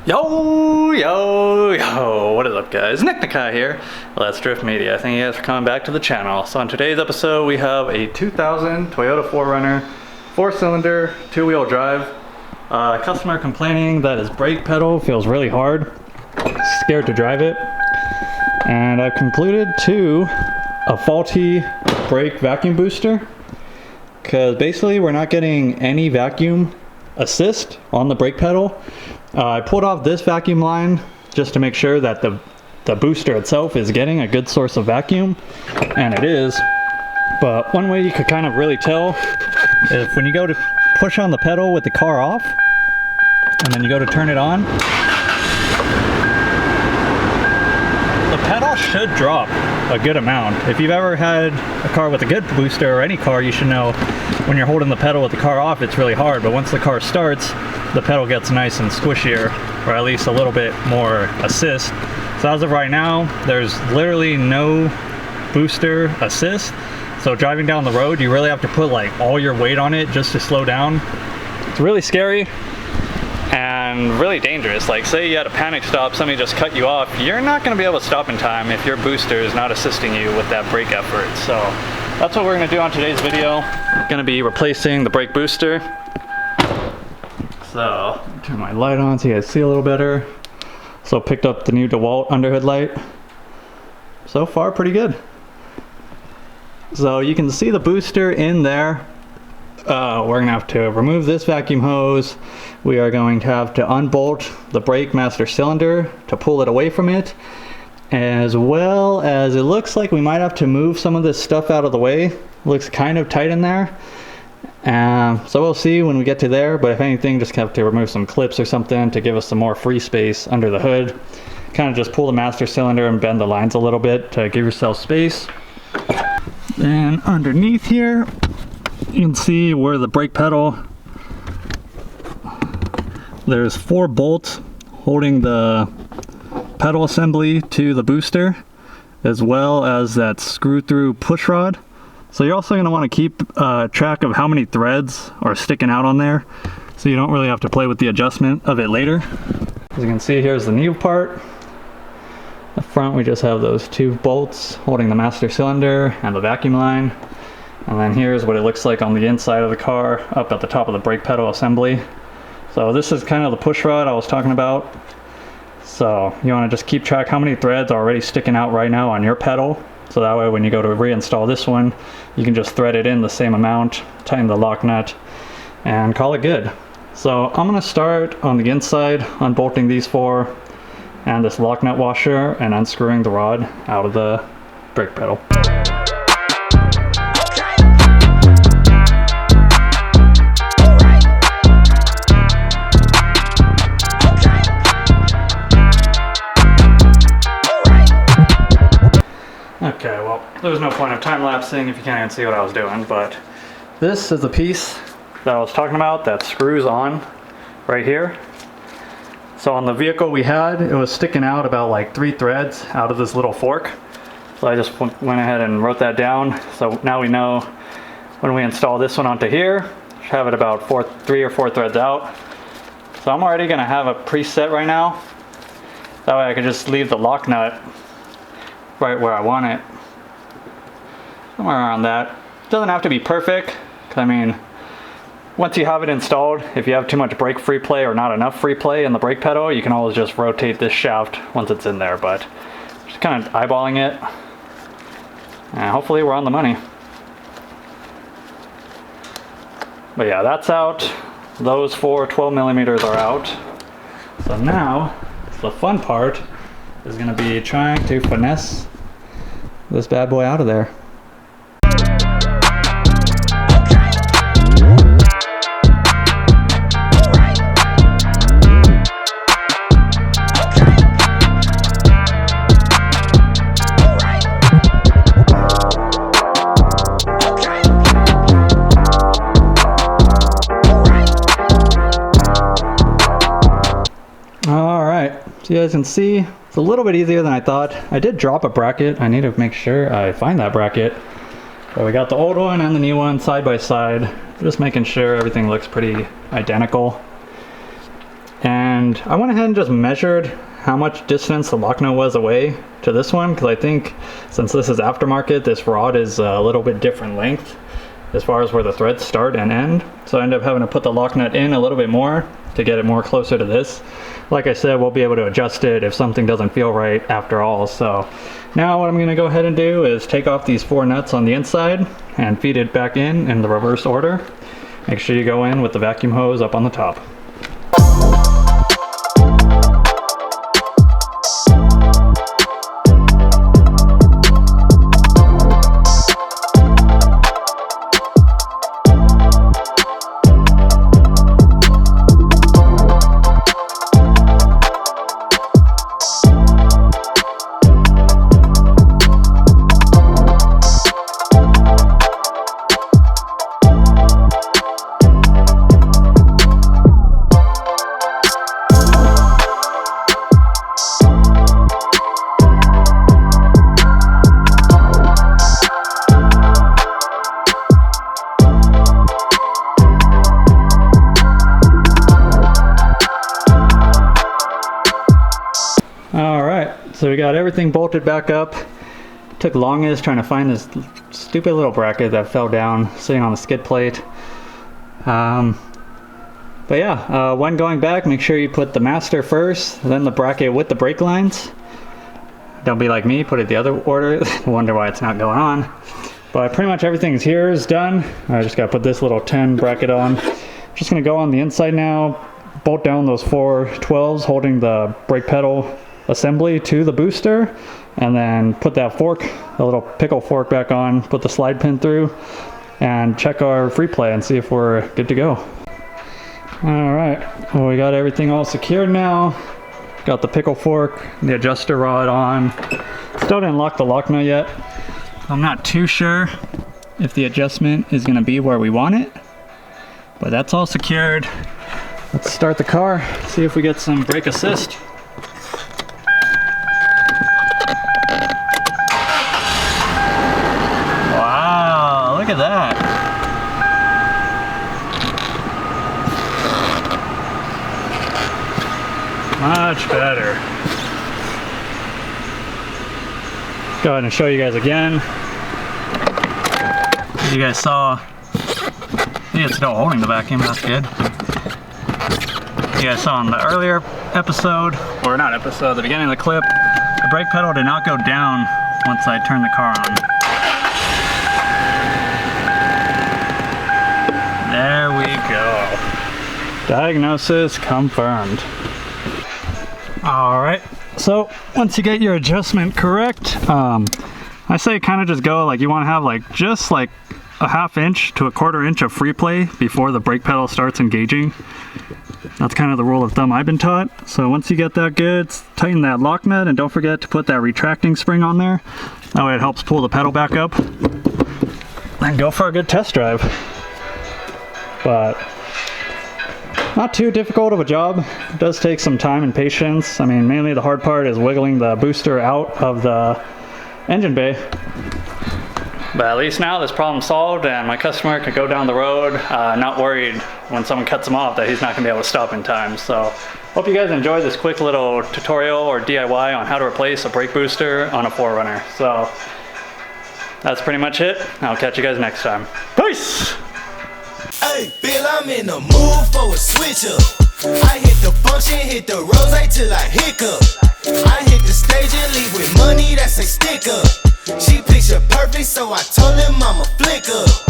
Yo, what is up guys? Nick Nakai here, Let's Drift Media. Thank you guys for coming back to the channel. So on today's episode we have a 2000 Toyota 4Runner, 4-cylinder, 2-wheel drive. Customer complaining that his brake pedal feels really hard, scared to drive it. And I've concluded to a faulty brake vacuum booster, because basically we're not getting any vacuum assist on the brake pedal. I pulled off this vacuum line just to make sure that the booster itself is getting a good source of vacuum, and it is. But one way you could kind of really tell is when you go to push on the pedal with the car off and then you go to turn it on, the pedal should drop a good amount. If you've ever had a car with a good booster, or any car, you should know when you're holding the pedal with the car off, it's really hard, but once the car starts, the pedal gets nice and squishier, or at least a little bit more assist. So as of right now, there's literally no booster assist. So driving down the road, you really have to put like all your weight on it just to slow down. It's really scary and really dangerous. Like say you had a panic stop, somebody just cut you off, you're not going to be able to stop in time if your booster is not assisting you with that brake effort. So that's what we're going to do on today's video. We're going to be replacing the brake booster. So turn my light on so you guys see a little better. So picked up the new DeWalt underhood light. So far pretty good. So you can see the booster in there. We're gonna have to remove this vacuum hose. We are going to have to unbolt the brake master cylinder to pull it away from it, as well as it looks like we might have to move some of this stuff out of the way. It looks kind of tight in there. So we'll see when we get to there, but if anything, just have to remove some clips or something to give us some more free space under the hood. Kind of just pull the master cylinder and bend the lines a little bit to give yourself space. Then underneath here, you can see where the brake pedal, there's 4 bolts holding the pedal assembly to the booster, as well as that screw through push rod. So you're also going to want to keep track of how many threads are sticking out on there, so you don't really have to play with the adjustment of it later. As you can see, here's the new part. The front, we just have those 2 bolts holding the master cylinder and the vacuum line. And then here's what it looks like on the inside of the car, up at the top of the brake pedal assembly. So this is kind of the push rod I was talking about. So you want to just keep track how many threads are already sticking out right now on your pedal. So that way when you go to reinstall this one, you can just thread it in the same amount, tighten the lock nut, and call it good. So I'm going to start on the inside, unbolting these 4 and this lock nut washer, and unscrewing the rod out of the brake pedal. Okay, well, there's no point of time-lapsing if you can't even see what I was doing, but this is the piece that I was talking about that screws on right here. So on the vehicle we had, it was sticking out about like 3 threads out of this little fork. So I just went ahead and wrote that down. So now we know when we install this one onto here, have it about 3 or 4 threads out. So I'm already gonna have a preset right now. That way I can just leave the lock nut right where I want it, somewhere around that. It doesn't have to be perfect, because I mean, once you have it installed, if you have too much brake free play or not enough free play in the brake pedal, you can always just rotate this shaft once it's in there, but just kind of eyeballing it, and hopefully we're on the money. But yeah, that's out. Those 4 12mm are out. So now, the fun part is going to be trying to finesse this bad boy out of there. So you guys can see it's a little bit easier than I thought. I did drop a bracket. I need to make sure I find that bracket. But we got the old one and the new one side by side, just making sure everything looks pretty identical. And I went ahead and just measured how much distance the lock nut was away to this one, because I think since this is aftermarket, this rod is a little bit different length as far as where the threads start and end. So I ended up having to put the lock nut in a little bit more to get it more closer to this. Like I said, we'll be able to adjust it if something doesn't feel right after all. So now what I'm going to go ahead and do is take off these 4 nuts on the inside and feed it back in the reverse order. Make sure you go in with the vacuum hose up on the top. So we got everything bolted back up. Took longest trying to find this stupid little bracket that fell down sitting on the skid plate. But yeah, when going back, make sure you put the master first, then the bracket with the brake lines. Don't be like me, put it the other order. Wonder why it's not going on. But pretty much everything's here is done. I just gotta put this little 10 bracket on. Just gonna go on the inside now, bolt down those 4 12s holding the brake pedal assembly to the booster, and then put that fork, the little pickle fork, back on, put the slide pin through, and check our free play and see if we're good to go. Alright, well, we got everything all secured now. Got the pickle fork, the adjuster rod on. Still didn't lock the lock nut yet. I'm not too sure if the adjustment is going to be where we want it, but that's all secured. Let's start the car, see if we get some brake assist. Look at that. Much better. Go ahead and show you guys again. You guys saw, I think it's still holding the vacuum, that's good. You guys saw in the earlier episode, or not episode, the beginning of the clip, the brake pedal did not go down once I turned the car on. There we go. Diagnosis confirmed. Alright, so once you get your adjustment correct, I say kind of just go like you want to have just like a 1/2 inch to a 1/4 inch of free play before the brake pedal starts engaging. That's kind of the rule of thumb I've been taught. So once you get that good, tighten that lock nut and don't forget to put that retracting spring on there. That way it helps pull the pedal back up. And go for a good test drive. But not too difficult of a job. It does take some time and patience. I mean, mainly the hard part is wiggling the booster out of the engine bay. But at least now this problem's solved and my customer can go down the road not worried when someone cuts him off that he's not going to be able to stop in time. So hope you guys enjoyed this quick little tutorial or DIY on how to replace a brake booster on a 4Runner. So that's pretty much it. I'll catch you guys next time. Peace! Hey, Bill, I'm in the mood for a switch up. I hit the function, hit the rose till I hiccup. I hit the stage and leave with money that's a stick up. She picture perfect, so I told him I'm a flick up.